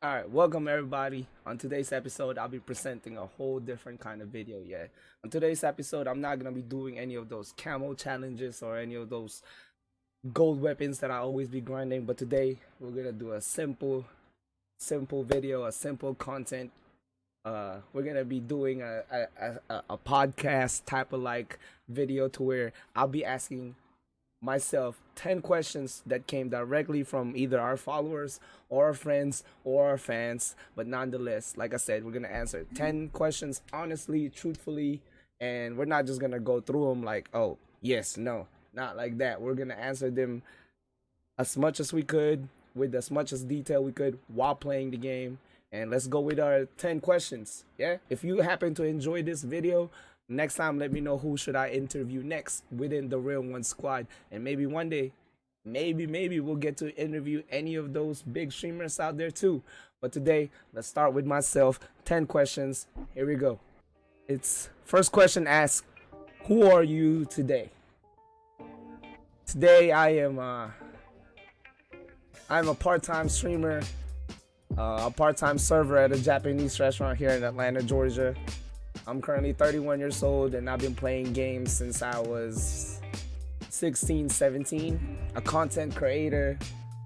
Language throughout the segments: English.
All right, welcome everybody. On today's episode, I'll be presenting a whole different kind of video. Yeah, on today's episode, I'm not gonna be doing any of those camo challenges or any of those gold weapons that I always be grinding. But today, we're gonna do a simple video, a simple content. We're gonna be doing a podcast type of like video to where I'll be asking myself 10 questions that came directly from either our followers or our friends or our fans. But nonetheless, like I said, we're going to answer 10 questions honestly, truthfully, and we're not just going to go through them like, oh, yes, no, not like that. We're going to answer them as much as we could with as much as detail we could while playing the game. And let's go with our 10 questions. Yeah, if you happen to enjoy this video, next time let me know who should I interview next within the Real One squad. And maybe one day, maybe we'll get to interview any of those big streamers out there too. But today, let's start with myself. 10 questions. Here we go. It's first question asks, who are you today? Today I'm a part-time streamer, a part-time server at a Japanese restaurant here in Atlanta, Georgia. I'm currently 31 years old and I've been playing games since I was 16, 17. A content creator,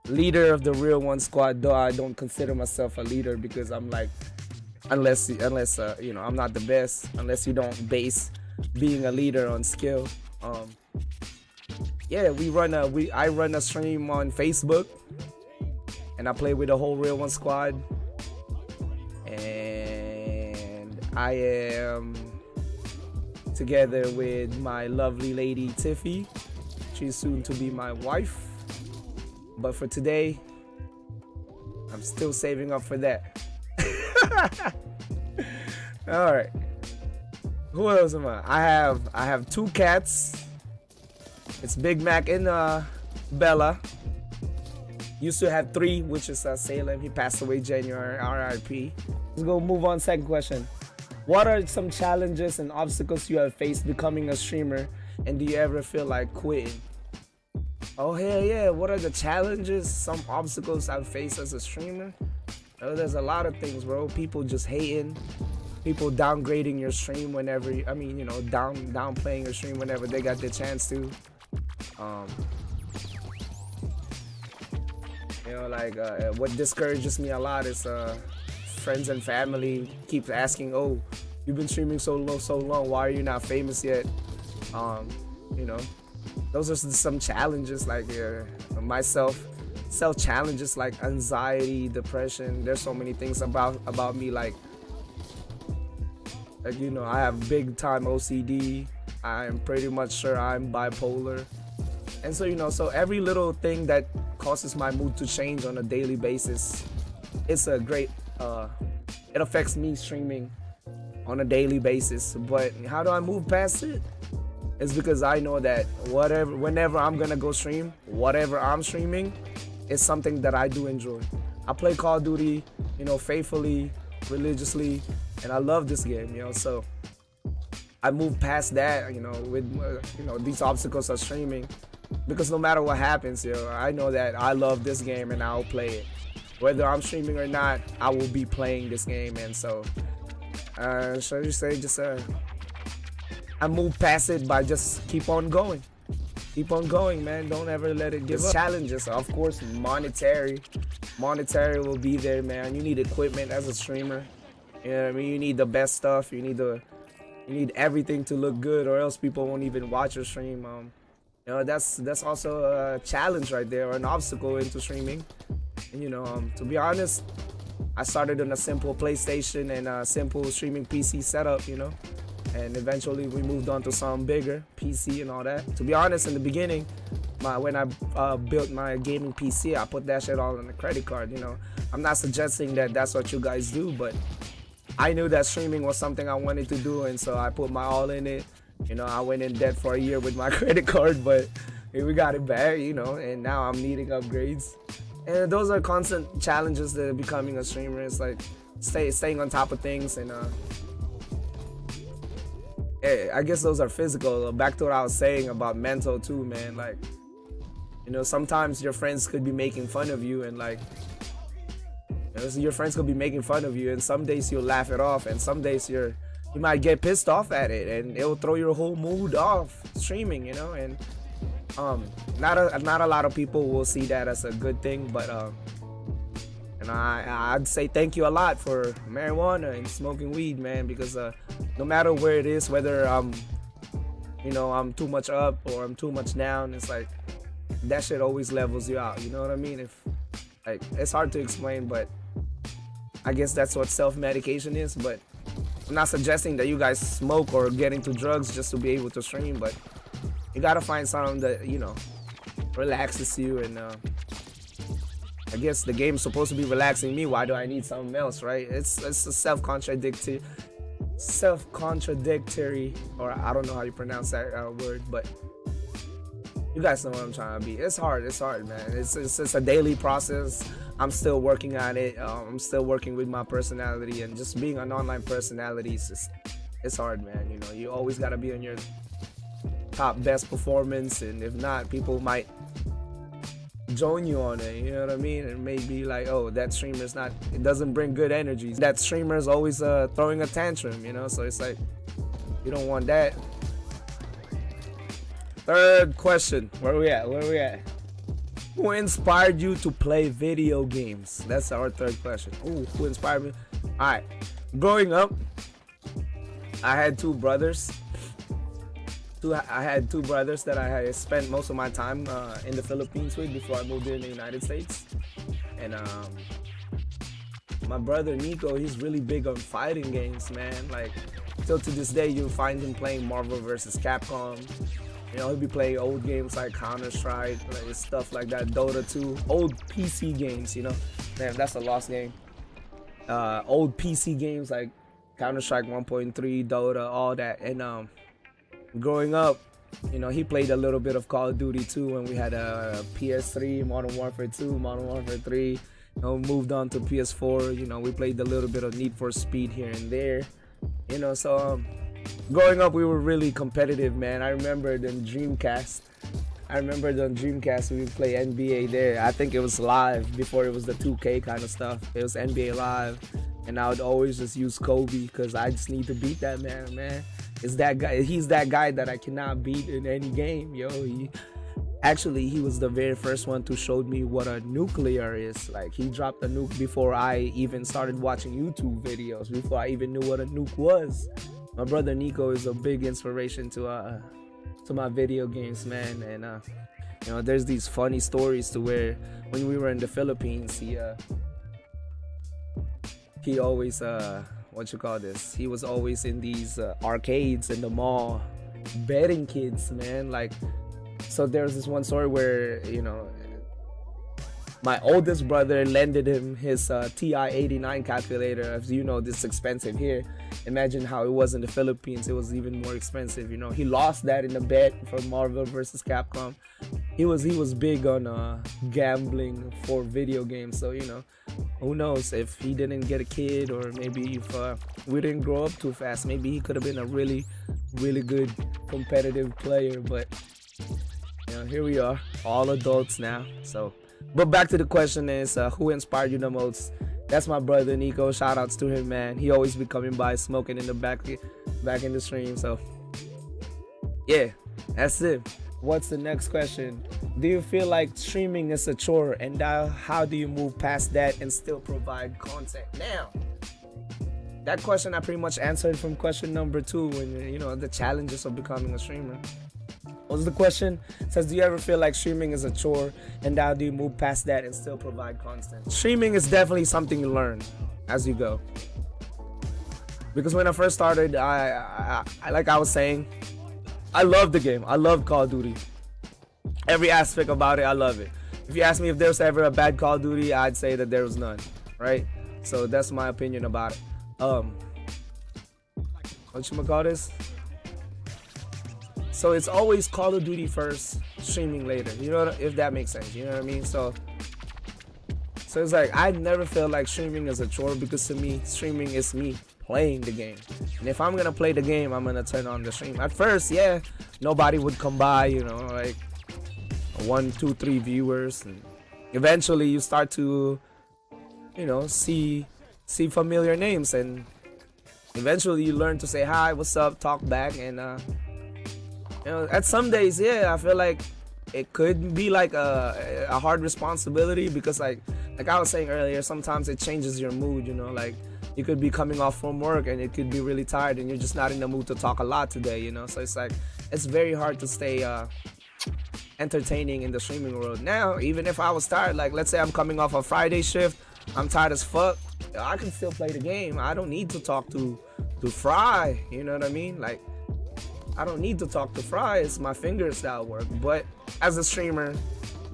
leader of the Real One squad, though I don't consider myself a leader because I'm like, unless you know, I'm not the best, unless you don't base being a leader on skill. Yeah, I run a stream on Facebook and I play with the whole Real One squad. And I am together with my lovely lady Tiffy. She's soon to be my wife. But for today, I'm still saving up for that. All right. Who else am I? I have two cats. It's Big Mac and Bella. Used to have three, which is Salem. He passed away January. RIP. Let's go move on. Second question. What are some challenges and obstacles you have faced becoming a streamer, and do you ever feel like quitting? Oh hell yeah, what are the challenges, some obstacles I've faced as a streamer? Oh, there's a lot of things, bro. People just hating, people downgrading your stream whenever, downplaying your stream whenever they got the chance to. What discourages me a lot is friends and family keep asking, oh, you've been streaming so long, why are you not famous yet? Those are some challenges, like myself, self challenges like anxiety, depression. There's so many things about me, like I have big time OCD. I'm pretty much sure I'm bipolar. And so every little thing that causes my mood to change on a daily basis, it's a great it affects me streaming on a daily basis. But how do I move past it? It's because I know that whenever I'm gonna go stream, whatever I'm streaming is something that I do enjoy. I play Call of Duty, faithfully, religiously, and I love this game, so I move past that, with these obstacles of streaming, because no matter what happens, I know that I love this game and I'll play it. Whether I'm streaming or not, I will be playing this game. And so, should you say, I move past it by just keep on going. Keep on going, man. Don't ever let it give up. Challenges, of course, monetary will be there, man. You need equipment as a streamer. You know what I mean? You need the best stuff. You need everything to look good, or else people won't even watch your stream. That's also a challenge right there, or an obstacle into streaming. And to be honest, I started on a simple PlayStation and a simple streaming PC setup, and eventually we moved on to some bigger PC and all that. To be honest, in the beginning, when I built my gaming PC, I put that shit all on the credit card. I'm not suggesting that that's what you guys do, but I knew that streaming was something I wanted to do, and so I put my all in it. I went in debt for a year with my credit card, but we got it back, and now I'm needing upgrades. And those are constant challenges that becoming a streamer. It's like staying on top of things, and I guess those are physical. Back to what I was saying about mental too, man. Like, sometimes your friends could be making fun of you, and like, So your friends could be making fun of you, and some days you'll laugh it off, and some days you might get pissed off at it, and it'll throw your whole mood off streaming, you know. And not a lot of people will see that as a good thing, but and I'd say thank you a lot for marijuana and smoking weed, man, because no matter where it is, whether I'm too much up or I'm too much down, it's like that shit always levels you out, you know what I mean? If like, it's hard to explain, but I guess that's what self-medication is. But I'm not suggesting that you guys smoke or get into drugs just to be able to stream, but you gotta find something that, you know, relaxes you. And I guess the game's supposed to be relaxing me. Why do I need something else, right? It's a self-contradictory, or I don't know how you pronounce that word, but you guys know what I'm trying to be. It's hard, man. It's a daily process. I'm still working on it. I'm still working with my personality, and just being an online personality it's hard, man. You know, you always gotta be on your top best performance, and if not, people might join you on it, you know what I mean? And maybe like, oh, that streamer's not, it doesn't bring good energy. That streamer's always throwing a tantrum, you know? So it's like, you don't want that. Third question, where we at? Who inspired you to play video games? That's our third question. Ooh, who inspired me? All right, growing up, I had two brothers. I had two brothers that I had spent most of my time in the Philippines with before I moved here in the United States. And my brother Nico, he's really big on fighting games, man. Like, still to this day, you'll find him playing Marvel vs. Capcom. You know, he'll be playing old games like Counter-Strike, like stuff like that, Dota 2, old PC games, you know. Man, that's a lost game. Old PC games like Counter-Strike 1.3, Dota, all that. And growing up, you know, he played a little bit of Call of Duty 2 when we had a PS3, Modern Warfare 2, Modern Warfare 3. You know, moved on to PS4. You know, we played a little bit of Need for Speed here and there. You know, so growing up, we were really competitive, man. I remember the Dreamcast. We would play NBA there. I think it was live before it was the 2K kind of stuff. It was NBA live, and I would always just use Kobe because I just need to beat that man. It's that guy. He's that guy that I cannot beat in any game, yo. He was the very first one to show me what a nuclear is. Like, he dropped a nuke before I even started watching YouTube videos, before I even knew what a nuke was. My brother Nico is a big inspiration to my video games, man. And you know, there's these funny stories to where when we were in the Philippines, he always he was always in these arcades in the mall betting kids, man. Like, so there's this one story where, you know, my oldest brother lended him his TI-89 calculator. As you know, this is expensive here. Imagine how it was in the Philippines. It was even more expensive, you know. He lost that in a bet for Marvel vs. Capcom. He was big on gambling for video games. So, you know, who knows, if he didn't get a kid, or maybe if we didn't grow up too fast, maybe he could have been a really, really good competitive player. But, you know, here we are, all adults now. So, but back to the question is, who inspired you the most? That's my brother Nico. Shout outs to him, man. He always be coming by smoking in the back in the stream. So yeah, that's it. What's the next question? Do you feel like streaming is a chore, and how do you move past that and still provide content? Now, that question I pretty much answered from question number 2, when, you know, the challenges of becoming a streamer. What was the question? It says, do you ever feel like streaming is a chore, and how do you move past that and still provide content? Streaming is definitely something you learn as you go. Because when I first started, I like I was saying, I love the game. I love Call of Duty. Every aspect about it, I love it. If you ask me if there's ever a bad Call of Duty, I'd say that there was none, right? So that's my opinion about it. Whatchamacallit? So it's always Call of Duty first, streaming later. You know, if that makes sense. You know what I mean? So it's like, I never felt like streaming is a chore, because to me, streaming is me playing the game. And if I'm gonna play the game, I'm gonna turn on the stream. At first, yeah, nobody would come by, you know, like 1, 2, 3 viewers, and eventually you start to, see familiar names, and eventually you learn to say hi, what's up, talk back, and at some days, yeah, I feel like it could be like a hard responsibility because like I was saying earlier, sometimes it changes your mood, like you could be coming off from work and it could be really tired and you're just not in the mood to talk a lot today, so it's like it's very hard to stay entertaining in the streaming world. Now, even if I was tired, like let's say I'm coming off a Friday shift, I'm tired as fuck, I can still play the game. I don't need to talk to Fry, you know what I mean? Like I don't need to talk to Fry, it's my fingers that work. But as a streamer,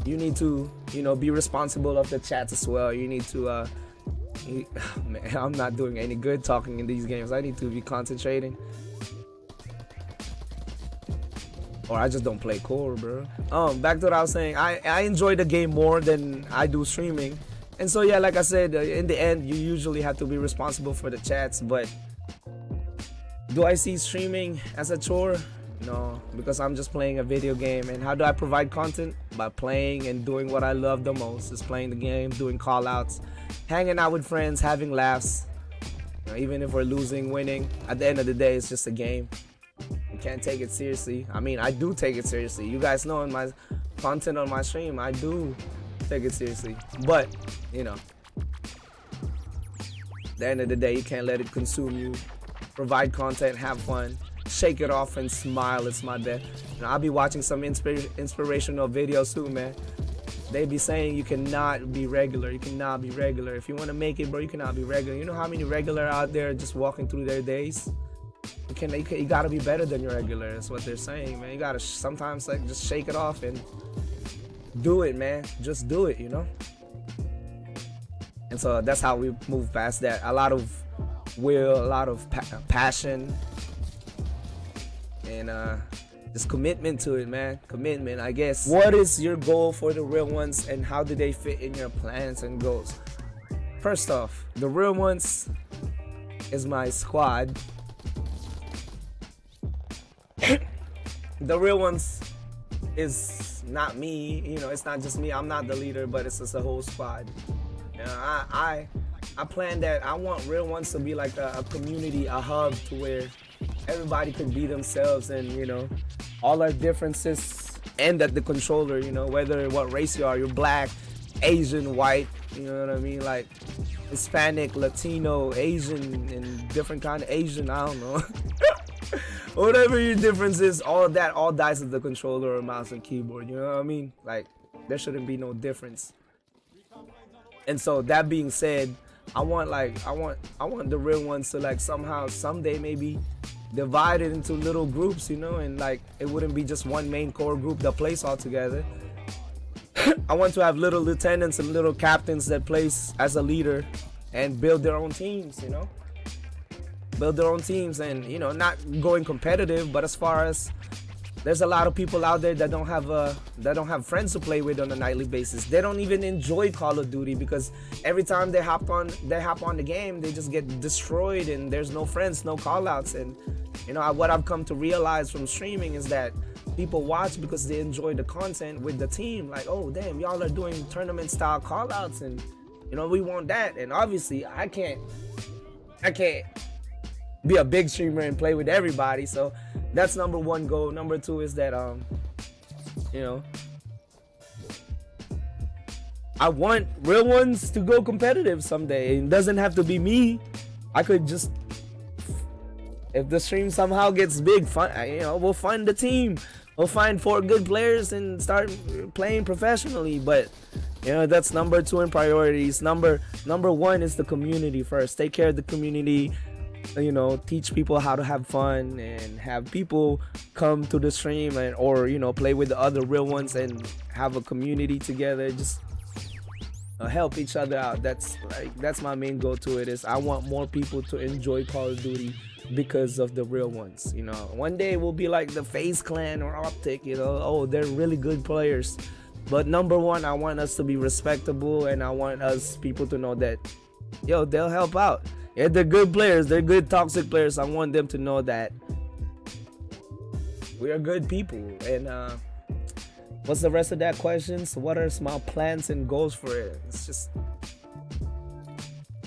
you need to, be responsible of the chats as well. You need to, man, I'm not doing any good talking in these games. I need to be concentrating. Or I just don't play core, bro. Back to what I was saying. I enjoy the game more than I do streaming. And so, yeah, like I said, in the end, you usually have to be responsible for the chats. But do I see streaming as a chore? No, because I'm just playing a video game. And how do I provide content? By playing and doing what I love the most, is playing the game, doing call outs, hanging out with friends, having laughs. Even if we're losing, winning, at the end of the day, it's just a game. You can't take it seriously. I mean, I do take it seriously. You guys know in my content on my stream, I do take it seriously. But, at the end of the day, you can't let it consume you. Provide content, have fun, shake it off and smile. It's my best. I'll be watching some inspirational videos too, man. They be saying you cannot be regular. You cannot be regular. If you want to make it, bro, you cannot be regular. You know how many regular out there just walking through their days? You gotta be better than your regular. That's what they're saying, man. You gotta sometimes like just shake it off and do it, man. Just do it, And so that's how we move past that. A lot of will, a lot of passion, and just commitment to it, man. Commitment, I guess. What is your goal for the real ones, and how do they fit in your plans and goals? First off, the real ones is my squad. The real ones is not me, it's not just me. I'm not the leader, but it's just a whole squad. I plan that I want real ones to be like a community, a hub to where everybody could be themselves, and all our differences end at the controller, whether what race you are, you're black, Asian, white, you know what I mean, like Hispanic, Latino, Asian, and different kind of Asian, I don't know. Whatever your difference is, all of that all dies at the controller or mouse and keyboard, you know what I mean? Like there shouldn't be no difference. And so that being said, I want the real ones to like somehow someday maybe divide it into little groups, and like it wouldn't be just one main core group that plays all together. I want to have little lieutenants and little captains that plays as a leader and build their own teams, build their own teams, and not going competitive, but as far as there's a lot of people out there that don't have friends to play with on a nightly basis. They don't even enjoy Call of Duty because every time they hop on the game, they just get destroyed and there's no friends, no call outs. And what I've come to realize from streaming is that people watch because they enjoy the content with the team. Like, oh damn, y'all are doing tournament style call outs, and we want that. And obviously I can't be a big streamer and play with everybody. So that's number one goal. Number two is that I want real ones to go competitive someday. It doesn't have to be me. I could just, if the stream somehow gets big, we'll find the team. We'll find 4 good players and start playing professionally. But that's number 2 in priorities. Number 1 is the community first. Take care of the community. Teach people how to have fun and have people come to the stream or play with the other real ones and have a community together. Just help each other out. That's my main goal to it. Is I want more people to enjoy Call of Duty because of the real ones. One day we'll be like the FaZe Clan or Optic. Oh, they're really good players. But number 1, I want us to be respectable, and I want us people to know that they'll help out. Yeah, they're good players. They're good toxic players. I want them to know that we are good people. And what's the rest of that question? So what are my plans and goals for it? It's just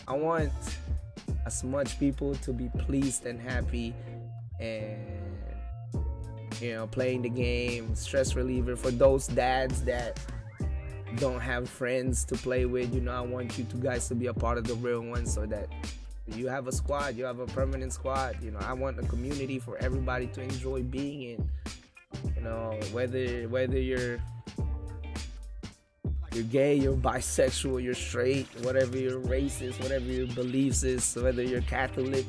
I want as much people to be pleased and happy, and playing the game, stress reliever for those dads that don't have friends to play with. I want you two guys to be a part of the real one, so that you have a squad, you have a permanent squad. I want a community for everybody to enjoy being in. Whether you're gay, you're bisexual, you're straight, whatever your race is, whatever your beliefs is, whether you're Catholic,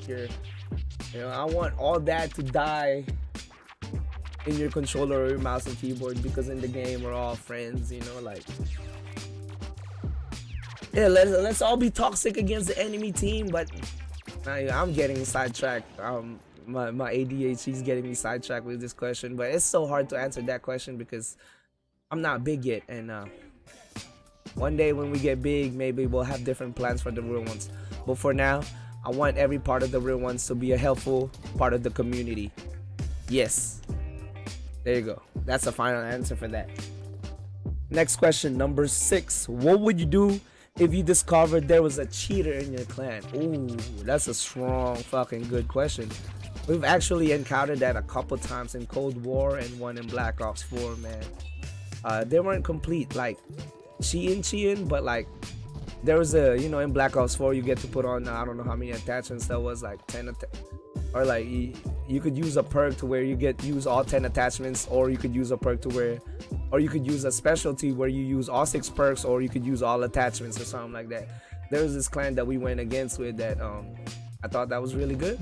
I want all that to die in your controller or your mouse and keyboard, because in the game we're all friends. Let's all be toxic against the enemy team. But I'm getting sidetracked. My ADHD is getting me sidetracked with this question, but it's so hard to answer that question because I'm not big yet, and one day when we get big, maybe we'll have different plans for the real ones. But for now, I want every part of the real ones to be a helpful part of the community. Yes. There you go. That's the final answer for that. Next question, number 6. What would you do if you discovered there was a cheater in your clan? Ooh, that's a strong fucking good question. We've actually encountered that a couple times in Cold War and one in Black Ops 4, man. They weren't complete, like, cheating, but like, there was in Black Ops 4, you get to put on, I don't know how many attachments that was, like 10 or like, you could use a perk to where you use all 10 attachments, or you could use a perk to where, or you could use a specialty where you use all 6 perks, or you could use all attachments or something like that. There was this clan that we went against with that I thought that was really good.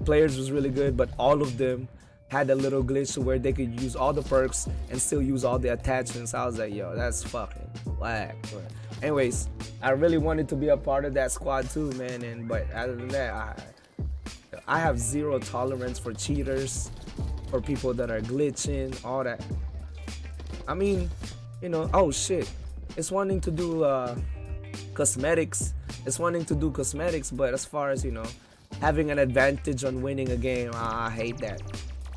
Players was really good, but all of them had a little glitch to where they could use all the perks and still use all the attachments. I was like, yo, that's fucking whack. But anyways, I really wanted to be a part of that squad too, man. But other than that, I have zero tolerance for cheaters, for people that are glitching, all that. I mean, oh shit, it's wanting to do cosmetics. But as far as having an advantage on winning a game, I hate that.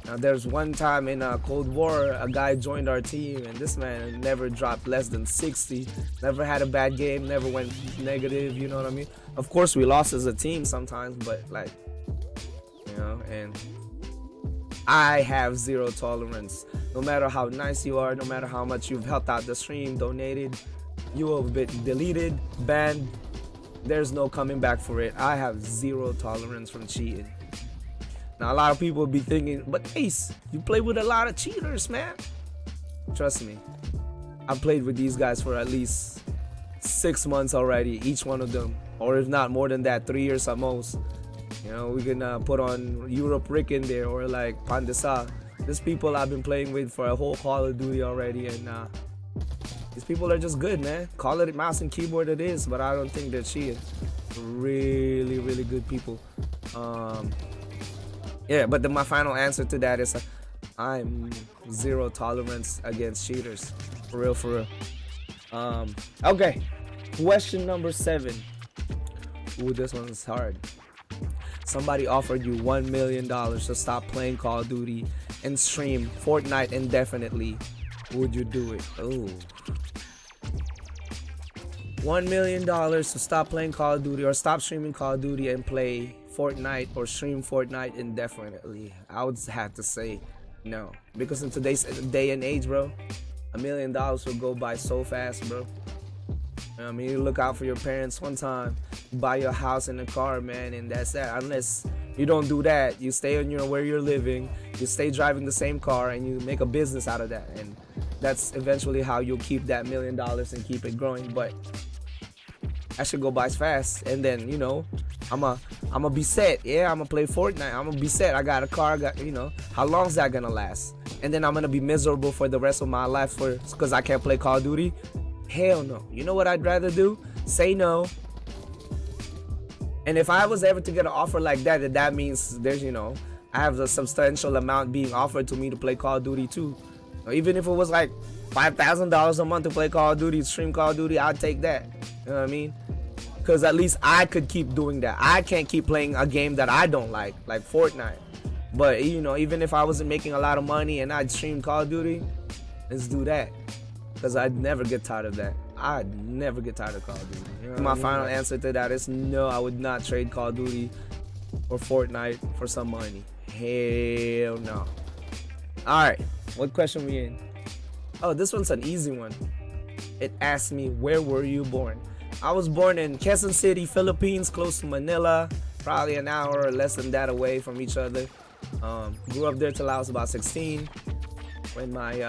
Now, there's one time in Cold War, a guy joined our team, and this man never dropped less than 60, never had a bad game, never went negative, you know what I mean? Of course, we lost as a team sometimes, but like, and I have zero tolerance. No matter how nice you are, no matter how much you've helped out the stream, donated, you will be deleted, banned. There's no coming back for it. I have zero tolerance from cheating. Now, a lot of people will be thinking, but Ace, you play with a lot of cheaters, man. Trust me, I've played with these guys for at least 6 months already, each one of them. Or if not more than that, 3 years at most. We can put on Europe Rick in there, or like Pandesa. There's people I've been playing with for a whole Call of Duty already, and these people are just good, man. Call it mouse and keyboard it is, but I don't think they're cheating. Really, really good people. Yeah, but my final answer to that is I'm zero tolerance against cheaters. For real. Okay, question number 7. Ooh, this one's hard. Somebody offered you $1 million to stop playing Call of Duty and stream Fortnite indefinitely. Would you do it? Ooh. $1 million to stop playing Call of Duty, or stop streaming Call of Duty and play Fortnite or stream Fortnite indefinitely. I would have to say no, because in today's day and age, bro, $1 million will go by so fast, bro. I mean, you look out for your parents one time, you buy your house and a car, man, and that's that. Unless you don't do that, you stay on where you're living, you stay driving the same car, and you make a business out of that, and that's eventually how you'll keep that $1 million and keep it growing. But that should go by fast, and then I'ma be set. Yeah, I'ma play Fortnite. I'ma be set. I got a car. How long's that gonna last? And then I'm gonna be miserable for the rest of my life because I can't play Call of Duty. Hell no. You know what I'd rather do? Say no. And if I was ever to get an offer like that, that means there's I have a substantial amount being offered to me to play Call of Duty too. Or even if it was like $5,000 a month to play Call of Duty, stream Call of Duty, I'd take that. You know what I mean? Because at least I could keep doing that. I can't keep playing a game that I don't like Fortnite. But even if I wasn't making a lot of money and I'd stream Call of Duty, let's do that. Because I'd never get tired of that. I'd never get tired of Call of Duty. You know my final answer to that is no, I would not trade Call of Duty or Fortnite for some money. Hell no. Alright, what question we in? Oh, this one's an easy one. It asked me, where were you born? I was born in Quezon City, Philippines, close to Manila, probably an hour or less than that away from each other. Grew up there till I was about 16 when my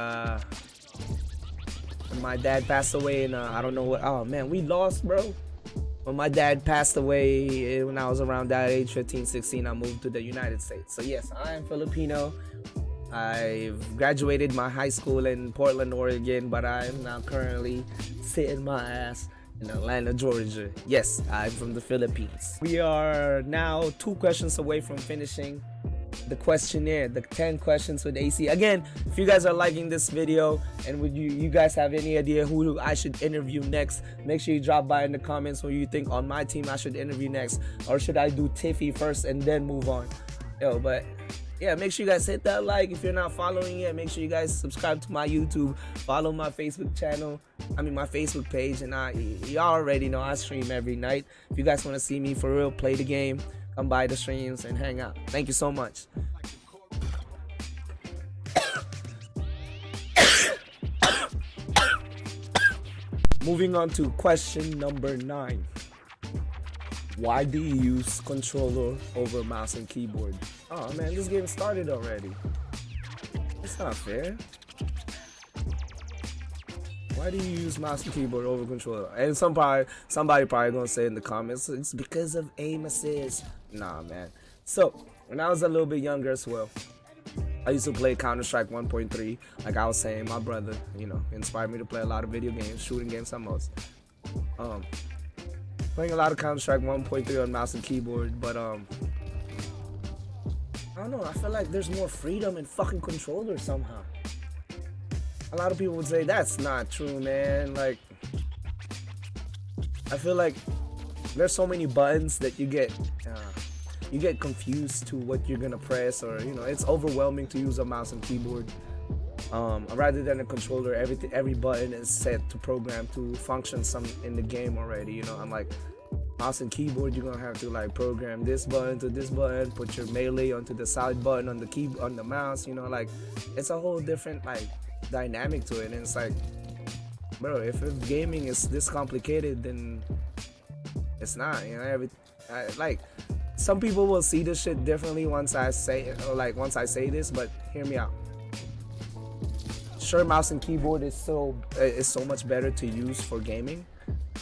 dad passed away, and I don't know what. Oh man, we lost, bro. When my dad passed away, when I was around that age, 15, 16, I moved to the United States. So yes, I am Filipino. I've graduated my high school in Portland, Oregon, but I'm now currently sitting my ass in Atlanta, Georgia. Yes, I'm from the Philippines. We are now 2 questions away from finishing the questionnaire, the 10 questions with Acee. Again, if you guys are liking this video and would you guys have any idea who I should interview next, make sure you drop by in the comments who you think on my team I should interview next, or should I do Tiffy first and then move on. But yeah, make sure you guys hit that like. If you're not following yet, make sure you guys subscribe to my YouTube, follow my Facebook channel, my Facebook page, and y'all already know I stream every night. If you guys want to see me for real, play the game, come by the streams and hang out. Thank you so much. Moving on to question number 9. Why do you use controller over mouse and keyboard? Oh man, this game started already. That's not fair. Why do you use mouse and keyboard over controller? And somebody probably gonna say in the comments, it's because of aim assist. Nah, man. So when I was a little bit younger as well, I used to play Counter-Strike 1.3. Like I was saying, my brother, inspired me to play a lot of video games, shooting games, some most. Playing a lot of Counter-Strike 1.3 on mouse and keyboard, but I don't know, I feel like there's more freedom in fucking controller somehow. A lot of people would say that's not true, man. Like, I feel like there's so many buttons that you get confused to what you're gonna press, or it's overwhelming to use a mouse and keyboard. Rather than a controller, every button is set to program to function some in the game already. I'm like, mouse and keyboard, you're gonna have to like program this button to this button, put your melee onto the side button on the mouse. Like it's a whole different like dynamic to it, and it's like, bro, if gaming is this complicated, then it's not. Like some people will see this shit differently once I say this, but hear me out. Sure, mouse and keyboard is so much better to use for gaming,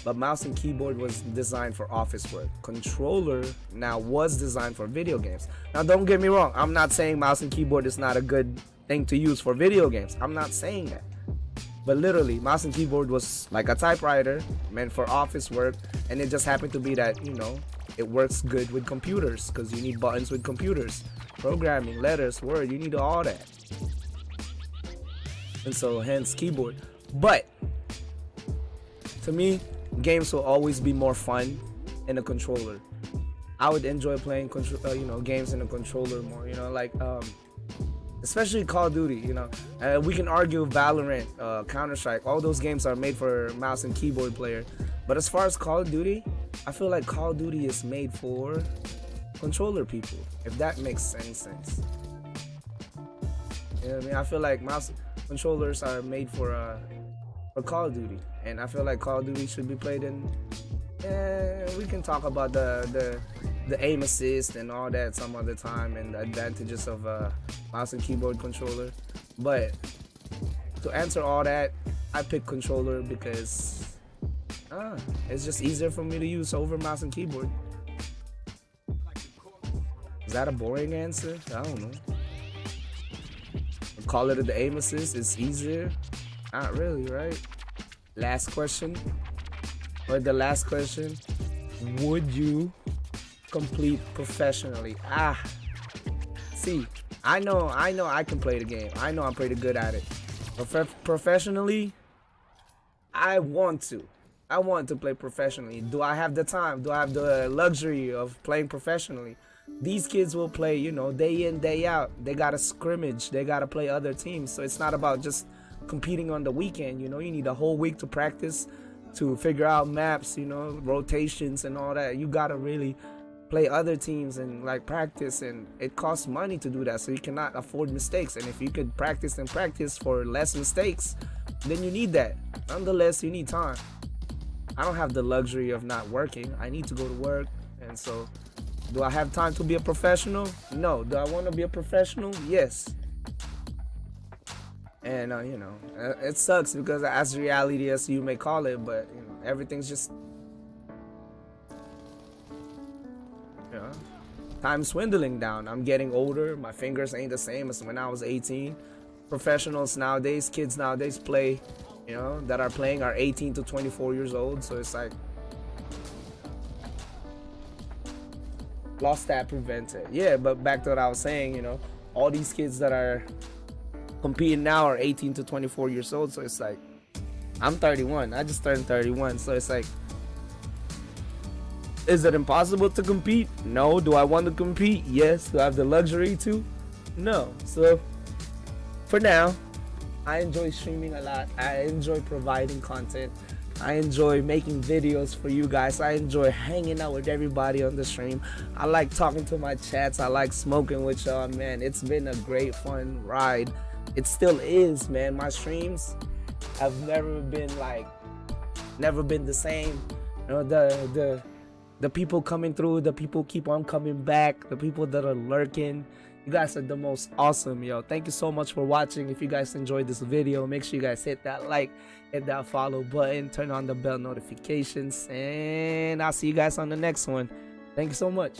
but mouse and keyboard was designed for office work. Controller now was designed for video games. Now don't get me wrong, I'm not saying mouse and keyboard is not a good thing to use for video games. I'm not saying that. But literally, mouse and keyboard was like a typewriter meant for office work, and it just happened to be that, it works good with computers because you need buttons with computers. Programming, letters, word, you need all that. And so hence keyboard. But to me, games will always be more fun in a controller. I would enjoy playing games in a controller more, especially Call of Duty. We can argue Valorant, Counter-Strike, all those games are made for mouse and keyboard player. But as far as Call of Duty, I feel like Call of Duty is made for controller people, if that makes any sense. I feel like controllers are made for Call of Duty, and I feel like Call of Duty should be played in. We can talk about the aim assist and all that some other time, and the advantages of mouse and keyboard controller. But to answer all that, I pick controller because it's just easier for me to use over mouse and keyboard. Is that a boring answer? I don't know. Call it the aim assist, it's easier. Not really, right? Last question, or the last question. Would you complete professionally? See, I know I can play the game. I know I'm pretty good at it. But professionally, I want to play professionally. Do I have the time? Do I have the luxury of playing professionally? These kids will play, day in, day out. They gotta scrimmage. They gotta play other teams. So it's not about just competing on the weekend. You need a whole week to practice. to figure out maps, you know, rotations and all that. You gotta really play other teams and like practice, and it costs money to do that, so you cannot afford mistakes. And if you could practice and practice for less mistakes, then you need that. Nonetheless, you need time. I don't have the luxury of not working. I need to go to work. And so, do I have time to be a professional? No. Do I want to be a professional? Yes. And you know, it sucks because as reality as you may call it, but you know, everything's just, you know, time's swindling down. I'm getting older. My fingers ain't the same as when I was 18. Professionals nowadays, kids nowadays play, you know, that are playing are 18 to 24 years old. So it's like, lost that prevented. Yeah, but back to what I was saying, you know, all these kids that are competing now are 18 to 24 years old. So it's like, I'm 31. I just turned 31. So it's like, is it impossible to compete? No. Do I want to compete? Yes. Do I have the luxury to? No. So for now, I enjoy streaming a lot. I enjoy providing content. I enjoy making videos for you guys. I enjoy hanging out with everybody on the stream. I like talking to my chats. I like smoking with y'all, man. It's been a great, fun ride. It still is, man. My streams have never been the same. You know, the people coming through, the people keep on coming back, the people that are lurking. You guys are the most awesome, yo. Thank you so much for watching. If you guys enjoyed this video, make sure you guys hit that like, hit that follow button, turn on the bell notifications, and I'll see you guys on the next one. Thank you so much.